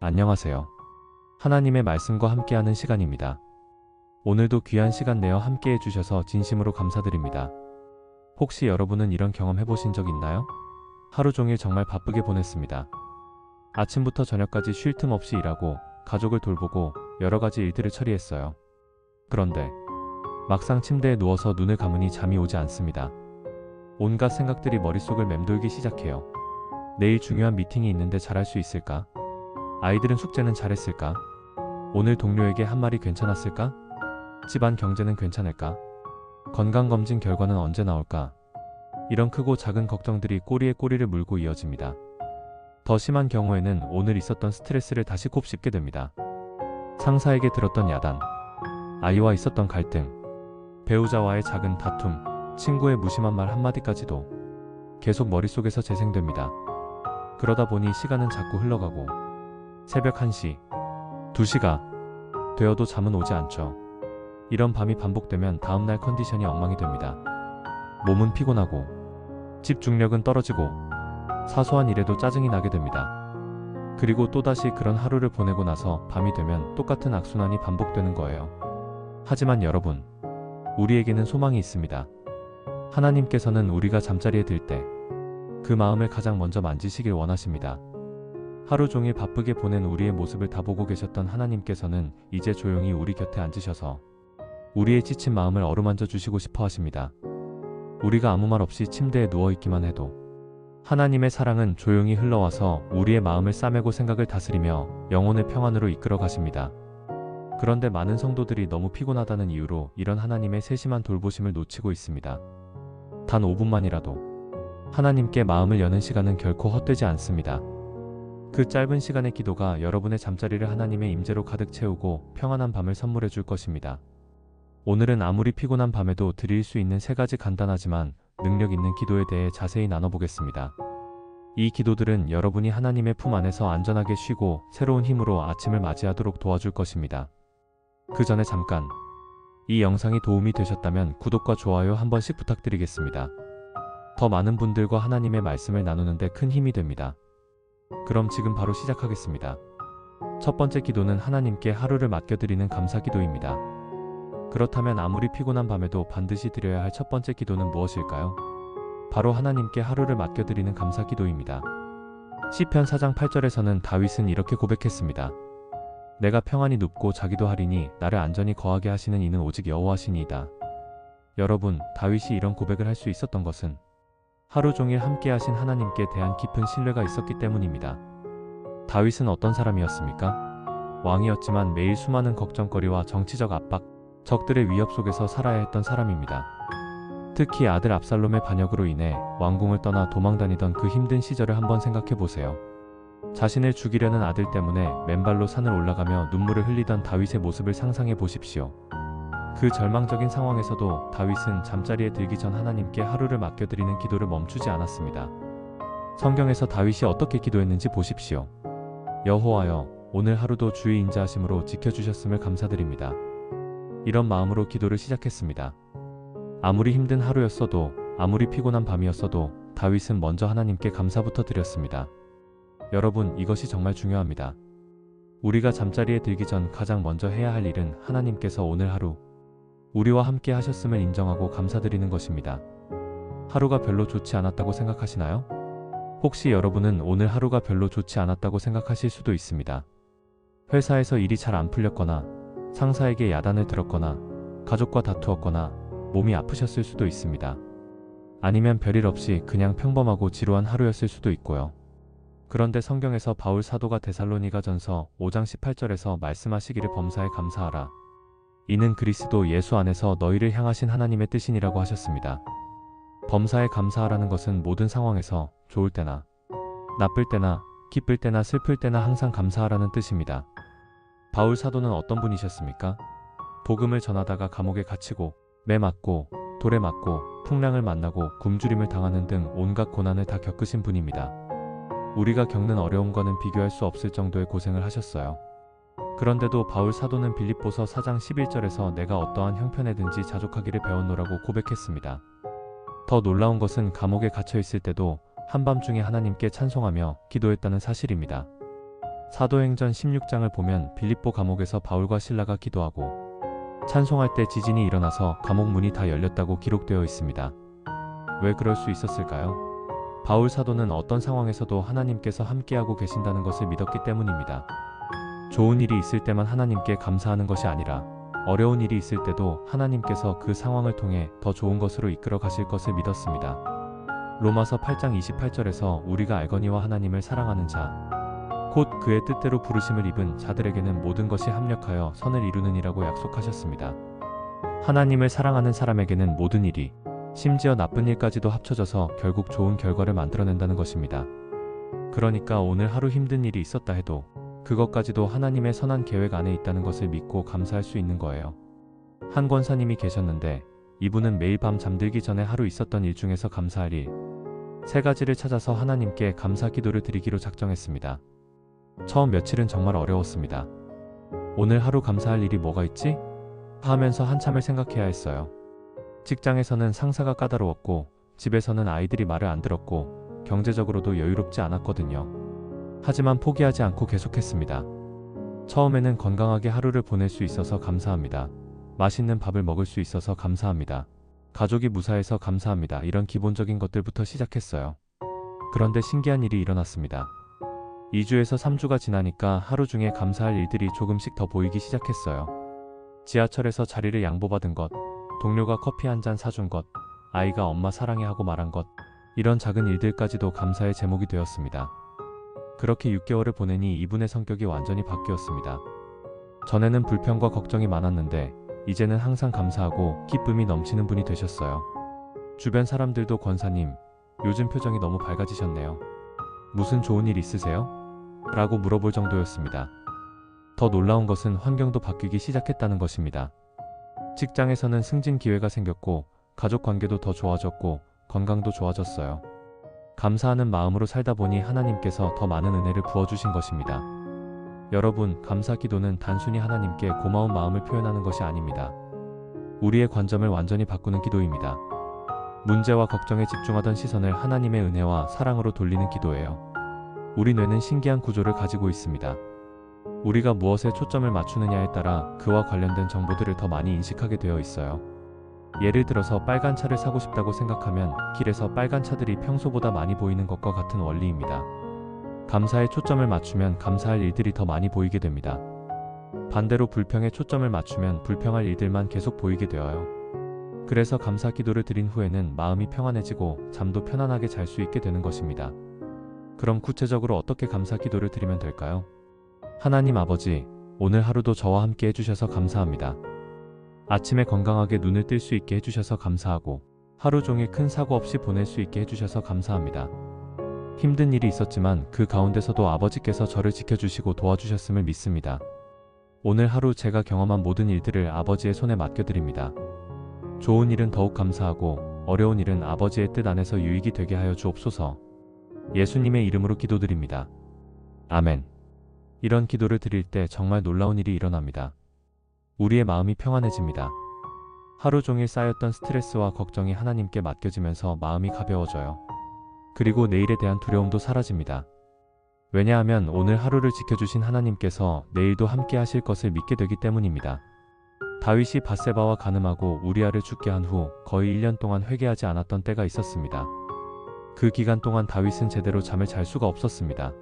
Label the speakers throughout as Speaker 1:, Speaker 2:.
Speaker 1: 안녕하세요. 하나님의 말씀과 함께하는 시간입니다. 오늘도 귀한 시간 내어 함께해 주셔서 진심으로 감사드립니다. 혹시 여러분은 이런 경험 해보신 적 있나요? 하루 종일 정말 바쁘게 보냈습니다. 아침부터 저녁까지 쉴 틈 없이 일하고 가족을 돌보고 여러 가지 일들을 처리했어요. 그런데 막상 침대에 누워서 눈을 감으니 잠이 오지 않습니다. 온갖 생각들이 머릿속을 맴돌기 시작해요. 내일 중요한 미팅이 있는데 잘할 수 있을까? 아이들은 숙제는 잘했을까? 오늘 동료에게 한 말이 괜찮았을까? 집안 경제는 괜찮을까? 건강검진 결과는 언제 나올까? 이런 크고 작은 걱정들이 꼬리에 꼬리를 물고 이어집니다. 더 심한 경우에는 오늘 있었던 스트레스를 다시 곱씹게 됩니다. 상사에게 들었던 야단, 아이와 있었던 갈등, 배우자와의 작은 다툼, 친구의 무심한 말 한마디까지도 계속 머릿속에서 재생됩니다. 그러다 보니 시간은 자꾸 흘러가고 새벽 1시, 2시가 되어도 잠은 오지 않죠. 이런 밤이 반복되면 다음날 컨디션이 엉망이 됩니다. 몸은 피곤하고 집중력은 떨어지고 사소한 일에도 짜증이 나게 됩니다. 그리고 또다시 그런 하루를 보내고 나서 밤이 되면 똑같은 악순환이 반복되는 거예요. 하지만 여러분, 우리에게는 소망이 있습니다. 하나님께서는 우리가 잠자리에 들 때 그 마음을 가장 먼저 만지시길 원하십니다. 하루 종일 바쁘게 보낸 우리의 모습을 다 보고 계셨던 하나님께서는 이제 조용히 우리 곁에 앉으셔서 우리의 지친 마음을 어루만져 주시고 싶어 하십니다. 우리가 아무 말 없이 침대에 누워있기만 해도 하나님의 사랑은 조용히 흘러와서 우리의 마음을 싸매고 생각을 다스리며 영혼의 평안으로 이끌어 가십니다. 그런데 많은 성도들이 너무 피곤하다는 이유로 이런 하나님의 세심한 돌보심을 놓치고 있습니다. 단 5분만이라도 하나님께 마음을 여는 시간은 결코 헛되지 않습니다. 그 짧은 시간의 기도가 여러분의 잠자리를 하나님의 임재로 가득 채우고 평안한 밤을 선물해 줄 것입니다. 오늘은 아무리 피곤한 밤에도 드릴 수 있는 3가지 간단하지만 능력 있는 기도에 대해 자세히 나눠보겠습니다. 이 기도들은 여러분이 하나님의 품 안에서 안전하게 쉬고 새로운 힘으로 아침을 맞이하도록 도와줄 것입니다. 그 전에 잠깐, 이 영상이 도움이 되셨다면 구독과 좋아요 한 번씩 부탁드리겠습니다. 더 많은 분들과 하나님의 말씀을 나누는데 큰 힘이 됩니다. 그럼 지금 바로 시작하겠습니다. 첫 번째 기도는 하나님께 하루를 맡겨드리는 감사 기도입니다. 그렇다면 아무리 피곤한 밤에도 반드시 드려야 할 첫 번째 기도는 무엇일까요? 바로 하나님께 하루를 맡겨드리는 감사 기도입니다. 시편 4장 8절에서는 다윗은 이렇게 고백했습니다. 내가 평안히 눕고 자기도 하리니 나를 안전히 거하게 하시는 이는 오직 여호와시니이다. 여러분, 다윗이 이런 고백을 할 수 있었던 것은 하루 종일 함께 하신 하나님께 대한 깊은 신뢰가 있었기 때문입니다. 다윗은 어떤 사람이었습니까? 왕이었지만 매일 수많은 걱정거리와 정치적 압박, 적들의 위협 속에서 살아야 했던 사람입니다. 특히 아들 압살롬의 반역으로 인해 왕궁을 떠나 도망다니던 그 힘든 시절을 한번 생각해 보세요. 자신을 죽이려는 아들 때문에 맨발로 산을 올라가며 눈물을 흘리던 다윗의 모습을 상상해 보십시오. 그 절망적인 상황에서도 다윗은 잠자리에 들기 전 하나님께 하루를 맡겨드리는 기도를 멈추지 않았습니다. 성경에서 다윗이 어떻게 기도했는지 보십시오. 여호와여, 오늘 하루도 주의 인자하심으로 지켜주셨음을 감사드립니다. 이런 마음으로 기도를 시작했습니다. 아무리 힘든 하루였어도, 아무리 피곤한 밤이었어도 다윗은 먼저 하나님께 감사부터 드렸습니다. 여러분, 이것이 정말 중요합니다. 우리가 잠자리에 들기 전 가장 먼저 해야 할 일은 하나님께서 오늘 하루 우리와 함께 하셨음을 인정하고 감사드리는 것입니다. 하루가 별로 좋지 않았다고 생각하시나요? 혹시 여러분은 오늘 하루가 별로 좋지 않았다고 생각하실 수도 있습니다. 회사에서 일이 잘 안 풀렸거나, 상사에게 야단을 들었거나, 가족과 다투었거나, 몸이 아프셨을 수도 있습니다. 아니면 별일 없이 그냥 평범하고 지루한 하루였을 수도 있고요. 그런데 성경에서 바울 사도가 데살로니가전서 5장 18절에서 말씀하시기를 범사에 감사하라. 이는 그리스도 예수 안에서 너희를 향하신 하나님의 뜻이니라고 하셨습니다. 범사에 감사하라는 것은 모든 상황에서 좋을 때나 나쁠 때나 기쁠 때나 슬플 때나 항상 감사하라는 뜻입니다. 바울 사도는 어떤 분이셨습니까? 복음을 전하다가 감옥에 갇히고 매 맞고 돌에 맞고 풍랑을 만나고 굶주림을 당하는 등 온갖 고난을 다 겪으신 분입니다. 우리가 겪는 어려움과는 비교할 수 없을 정도의 고생을 하셨어요. 그런데도 바울 사도는 빌립보서 4장 11절에서 내가 어떠한 형편에든지 자족하기를 배웠노라고 고백했습니다. 더 놀라운 것은 감옥에 갇혀 있을 때도 한밤중에 하나님께 찬송하며 기도했다는 사실입니다. 사도행전 16장을 보면 빌립보 감옥에서 바울과 실라가 기도하고 찬송할 때 지진이 일어나서 감옥 문이 다 열렸다고 기록되어 있습니다. 왜 그럴 수 있었을까요? 바울 사도는 어떤 상황에서도 하나님께서 함께하고 계신다는 것을 믿었기 때문입니다. 좋은 일이 있을 때만 하나님께 감사하는 것이 아니라 어려운 일이 있을 때도 하나님께서 그 상황을 통해 더 좋은 것으로 이끌어 가실 것을 믿었습니다. 로마서 8장 28절에서 우리가 알거니와 하나님을 사랑하는 자, 곧 그의 뜻대로 부르심을 입은 자들에게는 모든 것이 합력하여 선을 이루느니라고 약속하셨습니다. 하나님을 사랑하는 사람에게는 모든 일이, 심지어 나쁜 일까지도 합쳐져서 결국 좋은 결과를 만들어낸다는 것입니다. 그러니까 오늘 하루 힘든 일이 있었다 해도 그것까지도 하나님의 선한 계획 안에 있다는 것을 믿고 감사할 수 있는 거예요. 한 권사님이 계셨는데 이분은 매일 밤 잠들기 전에 하루 있었던 일 중에서 감사할 일 3가지를 찾아서 하나님께 감사 기도를 드리기로 작정했습니다. 처음 며칠은 정말 어려웠습니다. 오늘 하루 감사할 일이 뭐가 있지? 하면서 한참을 생각해야 했어요. 직장에서는 상사가 까다로웠고 집에서는 아이들이 말을 안 들었고 경제적으로도 여유롭지 않았거든요. 하지만 포기하지 않고 계속했습니다. 처음에는 건강하게 하루를 보낼 수 있어서 감사합니다. 맛있는 밥을 먹을 수 있어서 감사합니다. 가족이 무사해서 감사합니다. 이런 기본적인 것들부터 시작했어요. 그런데 신기한 일이 일어났습니다. 2주에서 3주가 지나니까 하루 중에 감사할 일들이 조금씩 더 보이기 시작했어요. 지하철에서 자리를 양보받은 것, 동료가 커피 한 잔 사준 것, 아이가 엄마 사랑해 하고 말한 것, 이런 작은 일들까지도 감사의 제목이 되었습니다. 그렇게 6개월을 보내니 이분의 성격이 완전히 바뀌었습니다. 전에는 불평과 걱정이 많았는데 이제는 항상 감사하고 기쁨이 넘치는 분이 되셨어요. 주변 사람들도 권사님, 요즘 표정이 너무 밝아지셨네요. 무슨 좋은 일 있으세요? 라고 물어볼 정도였습니다. 더 놀라운 것은 환경도 바뀌기 시작했다는 것입니다. 직장에서는 승진 기회가 생겼고 가족 관계도 더 좋아졌고 건강도 좋아졌어요. 감사하는 마음으로 살다 보니 하나님께서 더 많은 은혜를 부어주신 것입니다. 여러분, 감사 기도는 단순히 하나님께 고마운 마음을 표현하는 것이 아닙니다. 우리의 관점을 완전히 바꾸는 기도입니다. 문제와 걱정에 집중하던 시선을 하나님의 은혜와 사랑으로 돌리는 기도예요. 우리 뇌는 신기한 구조를 가지고 있습니다. 우리가 무엇에 초점을 맞추느냐에 따라 그와 관련된 정보들을 더 많이 인식하게 되어 있어요. 예를 들어서 빨간 차를 사고 싶다고 생각하면 길에서 빨간 차들이 평소보다 많이 보이는 것과 같은 원리입니다. 감사에 초점을 맞추면 감사할 일들이 더 많이 보이게 됩니다. 반대로 불평에 초점을 맞추면 불평할 일들만 계속 보이게 되어요. 그래서 감사 기도를 드린 후에는 마음이 평안해지고 잠도 편안하게 잘 수 있게 되는 것입니다. 그럼 구체적으로 어떻게 감사 기도를 드리면 될까요? 하나님 아버지, 오늘 하루도 저와 함께 해주셔서 감사합니다. 아침에 건강하게 눈을 뜰 수 있게 해주셔서 감사하고 하루 종일 큰 사고 없이 보낼 수 있게 해주셔서 감사합니다. 힘든 일이 있었지만 그 가운데서도 아버지께서 저를 지켜주시고 도와주셨음을 믿습니다. 오늘 하루 제가 경험한 모든 일들을 아버지의 손에 맡겨드립니다. 좋은 일은 더욱 감사하고 어려운 일은 아버지의 뜻 안에서 유익이 되게 하여 주옵소서. 예수님의 이름으로 기도드립니다. 아멘. 이런 기도를 드릴 때 정말 놀라운 일이 일어납니다. 우리의 마음이 평안해집니다. 하루 종일 쌓였던 스트레스와 걱정이 하나님께 맡겨지면서 마음이 가벼워져요. 그리고 내일에 대한 두려움도 사라집니다. 왜냐하면 오늘 하루를 지켜주신 하나님께서 내일도 함께 하실 것을 믿게 되기 때문입니다. 다윗이 밧세바와 간음하고 우리아를 죽게 한 후 거의 1년 동안 회개하지 않았던 때가 있었습니다. 그 기간 동안 다윗은 제대로 잠을 잘 수가 없었습니다.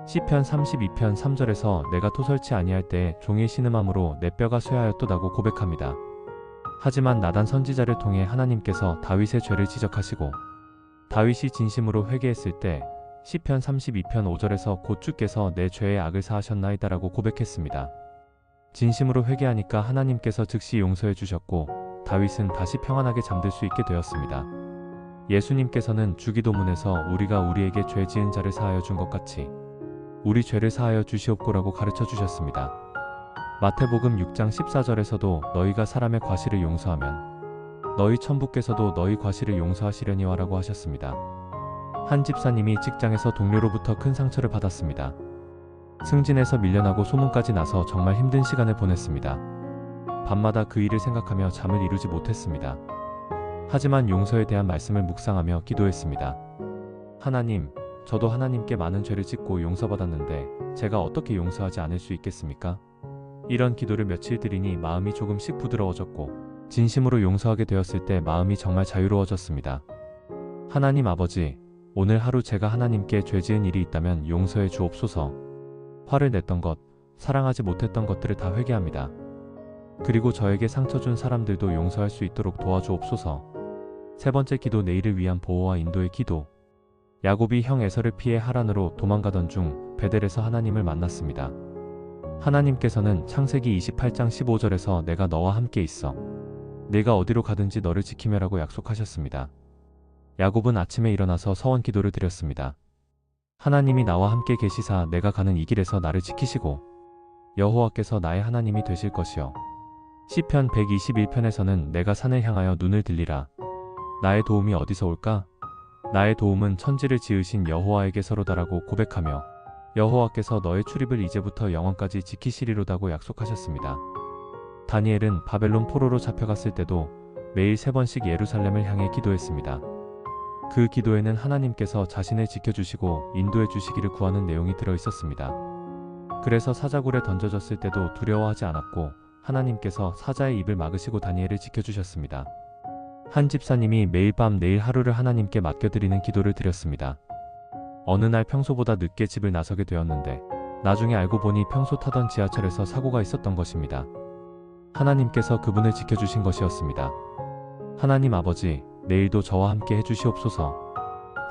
Speaker 1: 시편 32편 3절에서 내가 토설치 아니할 때에 종일 신음함으로 내 뼈가 쇠하였도다고 고백합니다. 하지만 나단 선지자를 통해 하나님께서 다윗의 죄를 지적하시고 다윗이 진심으로 회개했을 때 시편 32편 5절에서 곧 주께서 내 죄의 악을 사하셨나이다라고 고백했습니다. 진심으로 회개하니까 하나님께서 즉시 용서해 주셨고 다윗은 다시 평안하게 잠들 수 있게 되었습니다. 예수님께서는 주기도문에서 우리가 우리에게 죄 지은 자를 사하여 준 것 같이 우리 죄를 사하여 주시옵고라고 가르쳐 주셨습니다. 마태복음 6장 14절에서도 너희가 사람의 과실을 용서하면 너희 천부께서도 너희 과실을 용서하시려니와 라고 하셨습니다. 한 집사님이 직장에서 동료로부터 큰 상처를 받았습니다. 승진에서 밀려나고 소문까지 나서 정말 힘든 시간을 보냈습니다. 밤마다 그 일을 생각하며 잠을 이루지 못했습니다. 하지만 용서에 대한 말씀을 묵상하며 기도했습니다. 하나님, 저도 하나님께 많은 죄를 짓고 용서받았는데 제가 어떻게 용서하지 않을 수 있겠습니까? 이런 기도를 며칠 드리니 마음이 조금씩 부드러워졌고 진심으로 용서하게 되었을 때 마음이 정말 자유로워졌습니다. 하나님 아버지, 오늘 하루 제가 하나님께 죄 지은 일이 있다면 용서해 주옵소서. 화를 냈던 것, 사랑하지 못했던 것들을 다 회개합니다. 그리고 저에게 상처 준 사람들도 용서할 수 있도록 도와주옵소서. 세 번째 기도, 내일을 위한 보호와 인도의 기도. 야곱이 형 에서를 피해 하란으로 도망가던 중 베델에서 하나님을 만났습니다. 하나님께서는 창세기 28장 15절에서 내가 너와 함께 있어. 네가 어디로 가든지 너를 지키며라고 약속하셨습니다. 야곱은 아침에 일어나서 서원 기도를 드렸습니다. 하나님이 나와 함께 계시사 내가 가는 이 길에서 나를 지키시고 여호와께서 나의 하나님이 되실 것이요. 시편 121편에서는 내가 산을 향하여 눈을 들리라. 나의 도움이 어디서 올까? 나의 도움은 천지를 지으신 여호와에게서로다라고 고백하며 여호와께서 너의 출입을 이제부터 영원까지 지키시리로다고 약속하셨습니다. 다니엘은 바벨론 포로로 잡혀갔을 때도 매일 3번씩 예루살렘을 향해 기도했습니다. 그 기도에는 하나님께서 자신을 지켜주시고 인도해 주시기를 구하는 내용이 들어 있었습니다. 그래서 사자굴에 던져졌을 때도 두려워하지 않았고 하나님께서 사자의 입을 막으시고 다니엘을 지켜주셨습니다. 한 집사님이 매일 밤 내일 하루를 하나님께 맡겨드리는 기도를 드렸습니다. 어느 날 평소보다 늦게 집을 나서게 되었는데 나중에 알고 보니 평소 타던 지하철에서 사고가 있었던 것입니다. 하나님께서 그분을 지켜주신 것이었습니다. 하나님 아버지, 내일도 저와 함께 해주시옵소서.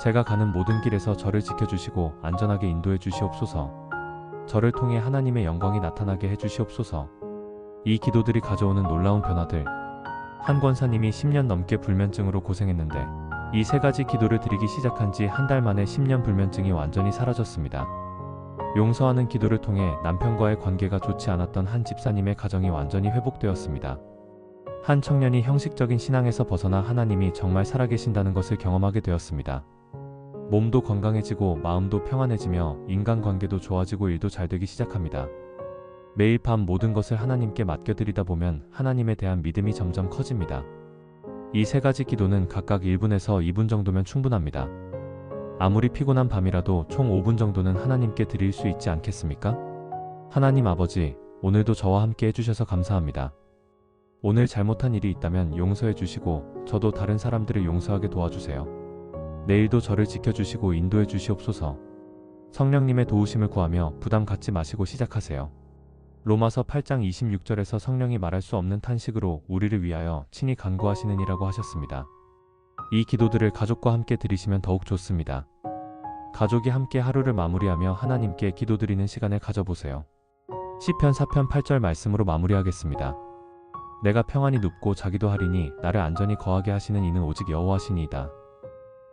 Speaker 1: 제가 가는 모든 길에서 저를 지켜주시고 안전하게 인도해 주시옵소서. 저를 통해 하나님의 영광이 나타나게 해주시옵소서. 이 기도들이 가져오는 놀라운 변화들. 한 권사님이 10년 넘게 불면증으로 고생했는데 이 3가지 기도를 드리기 시작한 지 한 달 만에 10년 불면증이 완전히 사라졌습니다. 용서하는 기도를 통해 남편과의 관계가 좋지 않았던 한 집사님의 가정이 완전히 회복되었습니다. 한 청년이 형식적인 신앙에서 벗어나 하나님이 정말 살아계신다는 것을 경험하게 되었습니다. 몸도 건강해지고 마음도 평안해지며 인간관계도 좋아지고 일도 잘 되기 시작합니다. 매일 밤 모든 것을 하나님께 맡겨드리다 보면 하나님에 대한 믿음이 점점 커집니다. 이 3가지 기도는 각각 1분에서 2분 정도면 충분합니다. 아무리 피곤한 밤이라도 총 5분 정도는 하나님께 드릴 수 있지 않겠습니까? 하나님 아버지, 오늘도 저와 함께 해주셔서 감사합니다. 오늘 잘못한 일이 있다면 용서해 주시고 저도 다른 사람들을 용서하게 도와주세요. 내일도 저를 지켜주시고 인도해 주시옵소서. 성령님의 도우심을 구하며 부담 갖지 마시고 시작하세요. 로마서 8장 26절에서 성령이 말할 수 없는 탄식으로 우리를 위하여 친히 간구하시느니라고 하셨습니다. 이 기도들을 가족과 함께 드리시면 더욱 좋습니다. 가족이 함께 하루를 마무리하며 하나님께 기도드리는 시간을 가져보세요. 시편 4편 8절 말씀으로 마무리하겠습니다. 내가 평안히 눕고 자기도 하리니 나를 안전히 거하게 하시는 이는 오직 여호와시니이다.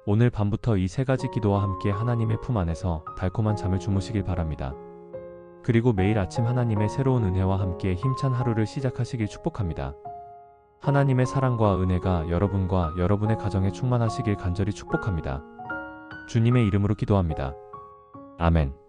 Speaker 1: 오늘 밤부터 이 3가지 기도와 함께 하나님의 품 안에서 달콤한 잠을 주무시길 바랍니다. 그리고 매일 아침 하나님의 새로운 은혜와 함께 힘찬 하루를 시작하시길 축복합니다. 하나님의 사랑과 은혜가 여러분과 여러분의 가정에 충만하시길 간절히 축복합니다. 주님의 이름으로 기도합니다. 아멘.